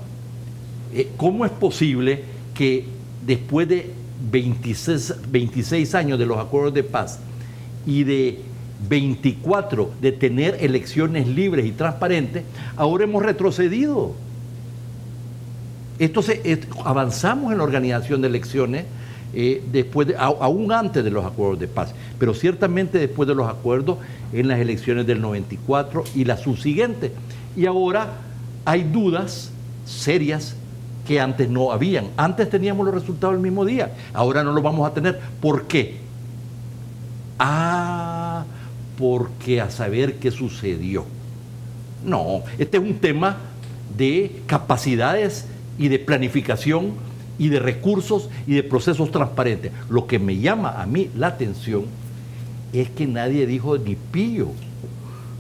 ¿Cómo es posible que después de 26 años de los acuerdos de paz y de 24 de tener elecciones libres y transparentes, ahora hemos retrocedido? Avanzamos en la organización de elecciones aún antes de los acuerdos de paz, pero ciertamente después de los acuerdos en las elecciones del 94 y las subsiguientes. Y ahora hay dudas serias que antes no habían. Antes teníamos los resultados el mismo día, ahora no los vamos a tener. ¿Por qué? Porque a saber qué sucedió. No, este es un tema de capacidades y de planificación y de recursos y de procesos transparentes. Lo que me llama a mí la atención es que nadie dijo ni pío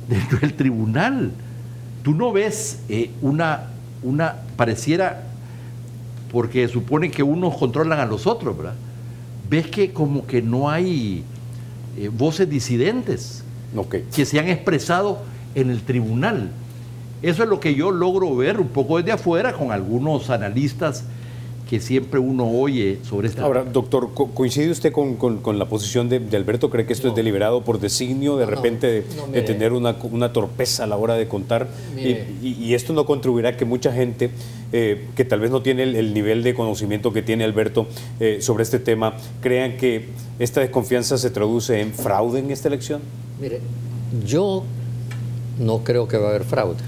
dentro del tribunal. Tú no ves pareciera, porque supone que unos controlan a los otros, ¿verdad? Ves que como que no hay voces disidentes que se han expresado en el tribunal. Eso es lo que yo logro ver un poco desde afuera con algunos analistas que siempre uno oye sobre esta... Ahora, doctor, ¿coincide usted con la posición de Alberto? ¿Cree que esto es deliberado por designio, de repente de tener una torpeza a la hora de contar? Y esto no contribuirá a que mucha gente que tal vez no tiene el nivel de conocimiento que tiene Alberto sobre este tema, crean que esta desconfianza se traduce en fraude en esta elección? Mire, yo no creo que va a haber fraude.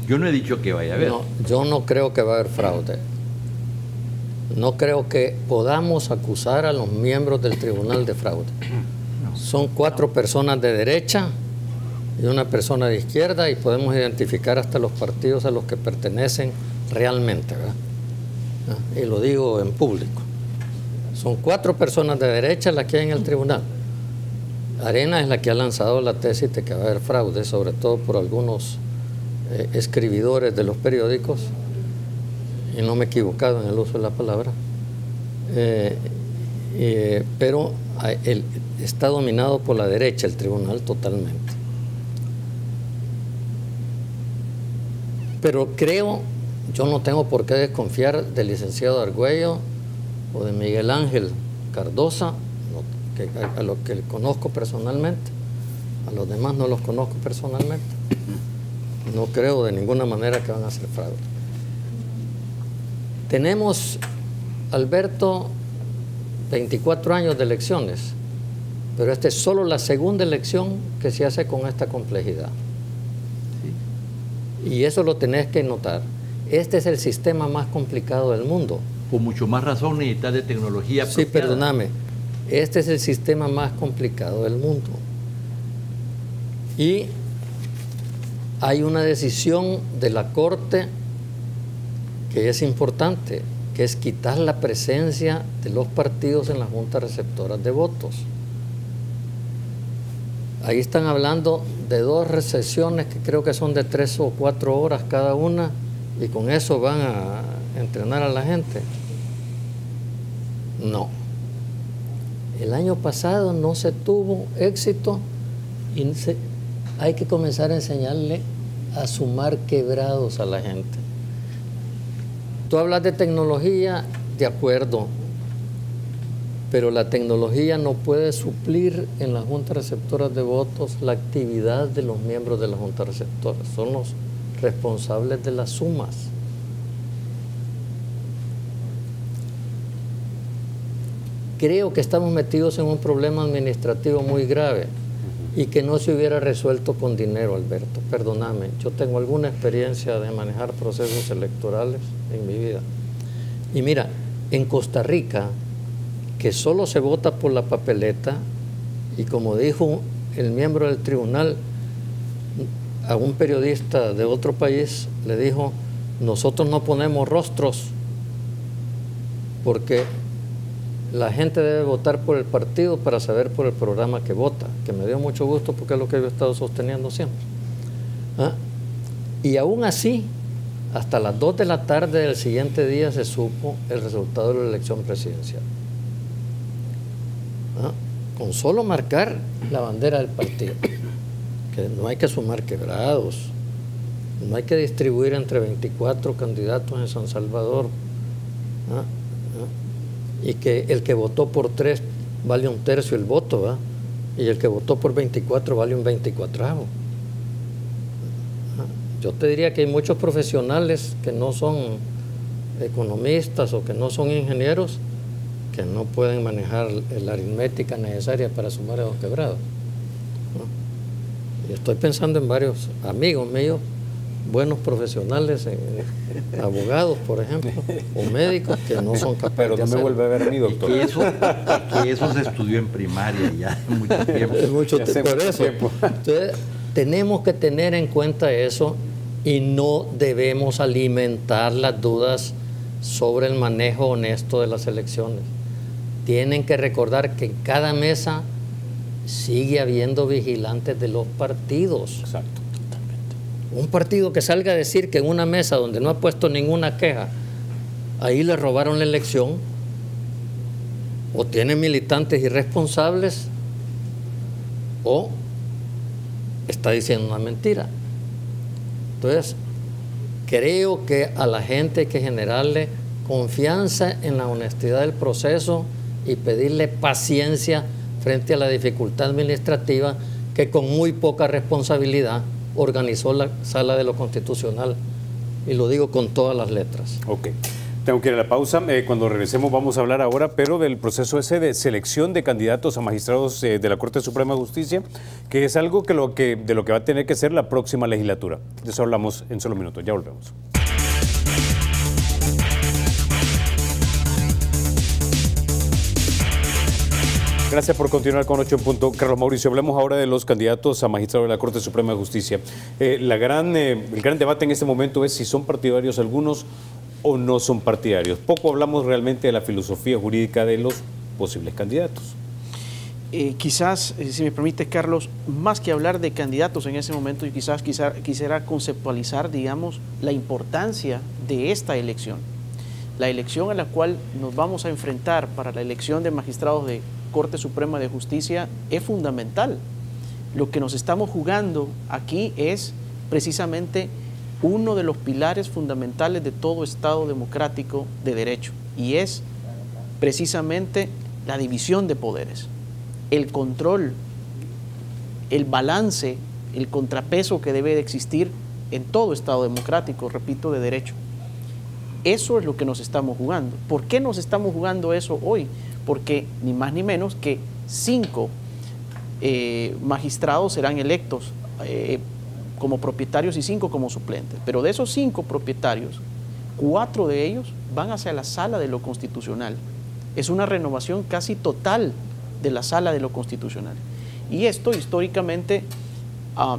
Yo no he dicho que vaya a haber. No, yo no creo que va a haber fraude. No creo que podamos acusar a los miembros del tribunal de fraude. Son 4 personas de derecha y una persona de izquierda y podemos identificar hasta los partidos a los que pertenecen realmente, ¿verdad? Y lo digo en público. Son 4 personas de derecha las que hay en el tribunal. Arena es la que ha lanzado la tesis de que va a haber fraude, sobre todo por algunos escribidores de los periódicos, y no me he equivocado en el uso de la palabra, pero está dominado por la derecha el tribunal totalmente. Pero creo, yo no tengo por qué desconfiar del licenciado Argüello o de Miguel Ángel Cardosa, a los que conozco personalmente, a los demás no los conozco personalmente. No creo de ninguna manera que van a hacer fraude. Tenemos, Alberto, 24 años de elecciones, pero esta es solo la segunda elección que se hace con esta complejidad. Y eso lo tenés que notar. Este es el sistema más complicado del mundo. Con mucho más razón necesitas de tecnología apropiada. Sí, perdóname. Este es el sistema más complicado del mundo. Y hay una decisión de la Corte que es importante, que es quitar la presencia de los partidos en las juntas receptoras de votos. Ahí están hablando de 2 sesiones que creo que son de 3 o 4 horas cada una, y con eso van a entrenar a la gente. No. El año pasado no se tuvo éxito y hay que comenzar a enseñarle a sumar quebrados a la gente. Tú hablas de tecnología, de acuerdo, pero la tecnología no puede suplir en las juntas receptoras de votos la actividad de los miembros de las juntas receptoras. Son los responsables de las sumas. Creo que estamos metidos en un problema administrativo muy grave y que no se hubiera resuelto con dinero, Alberto. Perdóname, yo tengo alguna experiencia de manejar procesos electorales en mi vida. Y mira, en Costa Rica, que solo se vota por la papeleta, y como dijo el miembro del tribunal a un periodista de otro país, le dijo: nosotros no ponemos rostros porque la gente debe votar por el partido para saber por el programa que vota, que me dio mucho gusto porque es lo que yo he estado sosteniendo siempre. Y aún así, hasta las 2 de la tarde del siguiente día se supo el resultado de la elección presidencial. Con solo marcar la bandera del partido, que no hay que sumar quebrados, no hay que distribuir entre 24 candidatos en San Salvador, y que el que votó por 3 vale 1/3 el voto, y el que votó por 24 vale 1/24. Yo te diría que hay muchos profesionales que no son economistas o que no son ingenieros, que no pueden manejar la aritmética necesaria para sumar esos quebrados. Y estoy pensando en varios amigos míos, buenos profesionales, abogados, por ejemplo, o médicos que no son capaces Pero de no me hacerlo. vuelve a ver a mí, doctor. Que eso se estudió en primaria ya hace mucho tiempo. Por eso. Entonces, tenemos que tener en cuenta eso y no debemos alimentar las dudas sobre el manejo honesto de las elecciones. Tienen que recordar que en cada mesa sigue habiendo vigilantes de los partidos. Exacto. Un partido que salga a decir que en una mesa donde no ha puesto ninguna queja, ahí le robaron la elección, o tiene militantes irresponsables, o está diciendo una mentira. Entonces, creo que a la gente hay que generarle confianza en la honestidad del proceso y pedirle paciencia frente a la dificultad administrativa que con muy poca responsabilidad organizó la Sala de lo Constitucional, y lo digo con todas las letras. Ok. Tengo que ir a la pausa. Cuando regresemos vamos a hablar ahora, pero del proceso ese de selección de candidatos a magistrados de la Corte Suprema de Justicia, que es algo de lo que va a tener que ser la próxima legislatura. De eso hablamos en solo minutos. Ya volvemos. Gracias por continuar con 8 en punto. Carlos Mauricio, hablemos ahora de los candidatos a magistrados de la Corte Suprema de Justicia. El gran debate en este momento es si son partidarios algunos o no son partidarios. Poco hablamos realmente de la filosofía jurídica de los posibles candidatos. Quizás, si me permite, Carlos, más que hablar de candidatos en ese momento, y quizás quisiera conceptualizar, digamos, la importancia de esta elección. La elección a la cual nos vamos a enfrentar para la elección de magistrados de Corte Suprema de Justicia es fundamental. Lo que nos estamos jugando aquí es precisamente uno de los pilares fundamentales de todo Estado democrático de derecho, y es precisamente la división de poderes, el control, el balance, el contrapeso que debe de existir en todo Estado democrático, repito, de derecho. Eso es lo que nos estamos jugando. ¿Por qué nos estamos jugando eso hoy? Porque ni más ni menos que 5 magistrados serán electos como propietarios y 5 como suplentes. Pero de esos 5 propietarios, 4 de ellos van hacia la Sala de lo Constitucional. Es una renovación casi total de la Sala de lo Constitucional. Y esto históricamente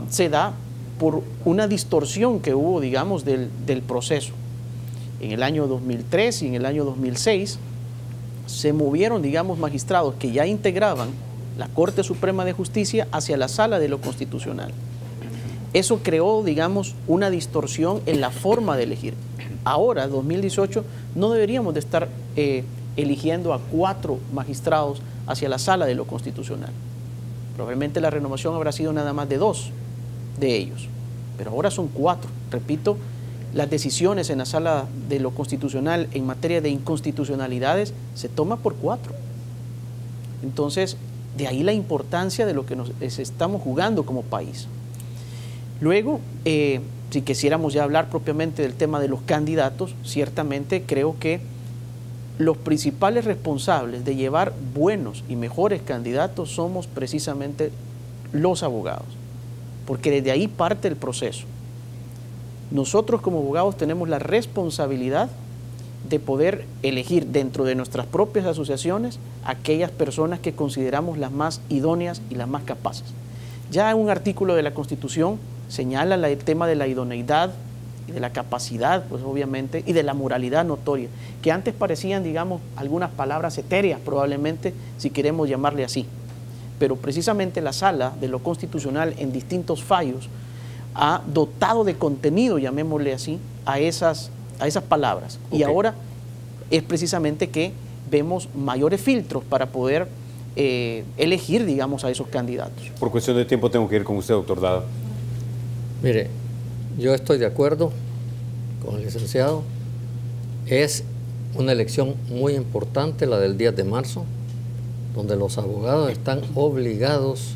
se da por una distorsión que hubo, digamos, del proceso. En el año 2003 y en el año 2006 se movieron, digamos, magistrados que ya integraban la Corte Suprema de Justicia hacia la Sala de lo Constitucional. Eso creó, digamos, una distorsión en la forma de elegir. Ahora, 2018, no deberíamos de estar eligiendo a 4 magistrados hacia la Sala de lo Constitucional. Probablemente la renovación habrá sido nada más de 2 de ellos, pero ahora son 4. Repito, las decisiones en la Sala de lo Constitucional en materia de inconstitucionalidades se toman por 4. Entonces, de ahí la importancia de lo que nos estamos jugando como país. Luego, si quisiéramos ya hablar propiamente del tema de los candidatos, ciertamente creo que los principales responsables de llevar buenos y mejores candidatos somos precisamente los abogados, porque desde ahí parte el proceso. Nosotros como abogados tenemos la responsabilidad de poder elegir dentro de nuestras propias asociaciones aquellas personas que consideramos las más idóneas y las más capaces. Ya un artículo de la Constitución señala el tema de la idoneidad y de la capacidad, pues obviamente, y de la moralidad notoria, que antes parecían, digamos, algunas palabras etéreas probablemente, si queremos llamarle así. Pero precisamente la Sala de lo Constitucional en distintos fallos ha dotado de contenido, llamémosle así, a esas palabras. Okay. Y ahora es precisamente que vemos mayores filtros para poder elegir, digamos, a esos candidatos. Por cuestión de tiempo tengo que ir con usted, doctor Dada. Mire, yo estoy de acuerdo con el licenciado. Es una elección muy importante la del 10 de marzo, donde los abogados están obligados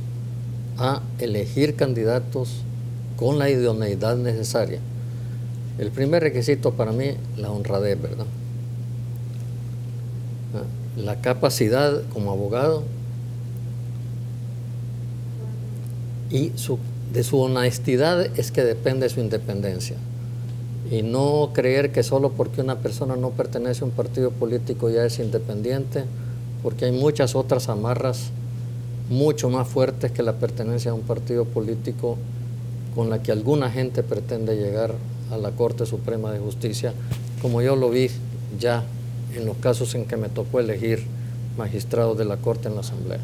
a elegir candidatos con la idoneidad necesaria. El primer requisito para mí, la honradez, ¿verdad? La capacidad como abogado y de su honestidad es que depende su independencia. Y no creer que solo porque una persona no pertenece a un partido político ya es independiente, porque hay muchas otras amarras mucho más fuertes que la pertenencia a un partido político con la que alguna gente pretende llegar a la Corte Suprema de Justicia, como yo lo vi ya en los casos en que me tocó elegir magistrados de la Corte en la Asamblea.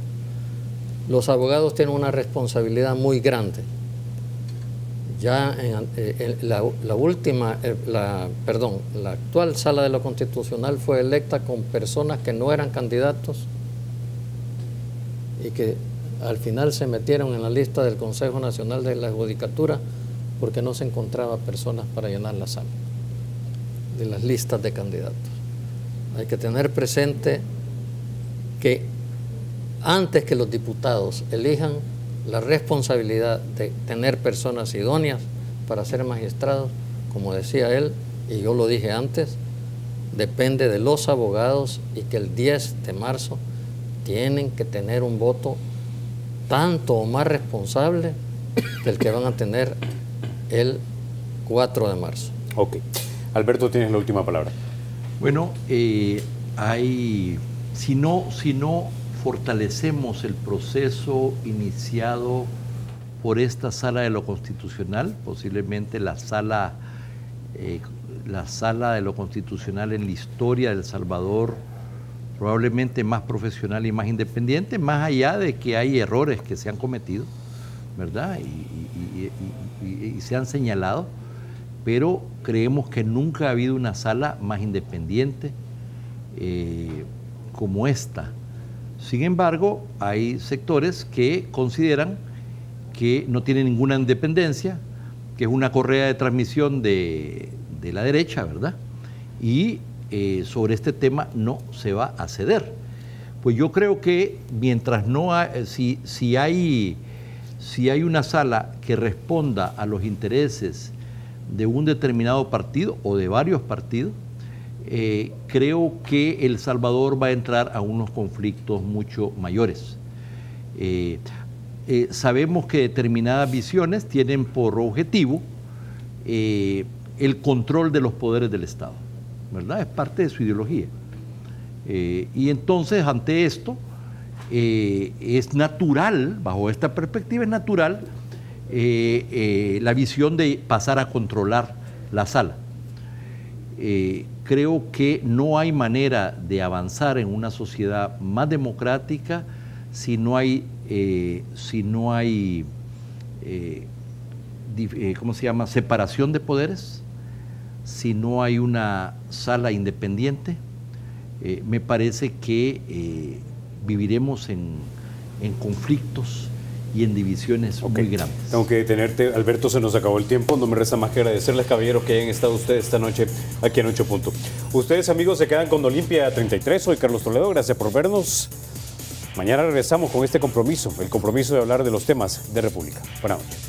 Los abogados tienen una responsabilidad muy grande. Ya la actual Sala de lo Constitucional fue electa con personas que no eran candidatos y que al final se metieron en la lista del Consejo Nacional de la Judicatura porque no se encontraba personas para llenar la sala de las listas de candidatos. Hay que tener presente que antes que los diputados elijan, la responsabilidad de tener personas idóneas para ser magistrados, como decía él, y yo lo dije antes, depende de los abogados, y que el 10 de marzo tienen que tener un voto tanto o más responsable del que van a tener el 4 de marzo. Ok. Alberto, tienes la última palabra. Bueno, si no fortalecemos el proceso iniciado por esta Sala de lo Constitucional, posiblemente la sala de lo Constitucional en la historia de El Salvador, probablemente más profesional y más independiente, más allá de que hay errores que se han cometido, ¿verdad? Y se han señalado, pero creemos que nunca ha habido una sala más independiente como esta. Sin embargo, hay sectores que consideran que no tiene ninguna independencia, que es una correa de transmisión de la derecha, ¿verdad? Y sobre este tema no se va a ceder. Pues yo creo que mientras no si hay una sala que responda a los intereses de un determinado partido o de varios partidos, creo que El Salvador va a entrar a unos conflictos mucho mayores. Sabemos que determinadas visiones tienen por objetivo el control de los poderes del Estado, ¿verdad? Es parte de su ideología. Y entonces, ante esto, es natural, bajo esta perspectiva, es natural la visión de pasar a controlar la sala. Creo que no hay manera de avanzar en una sociedad más democrática si no hay, ¿cómo se llama?, separación de poderes, si no hay una sala independiente. Me parece que viviremos en conflictos y en divisiones muy grandes. Tengo que detenerte, Alberto, se nos acabó el tiempo. No me resta más que agradecerles, caballeros, que hayan estado ustedes esta noche aquí en 8 Punto. Ustedes, amigos, se quedan con Olimpia 33. Soy Carlos Toledo, gracias por vernos. Mañana regresamos con este compromiso, el compromiso de hablar de los temas de República. Buenas noches.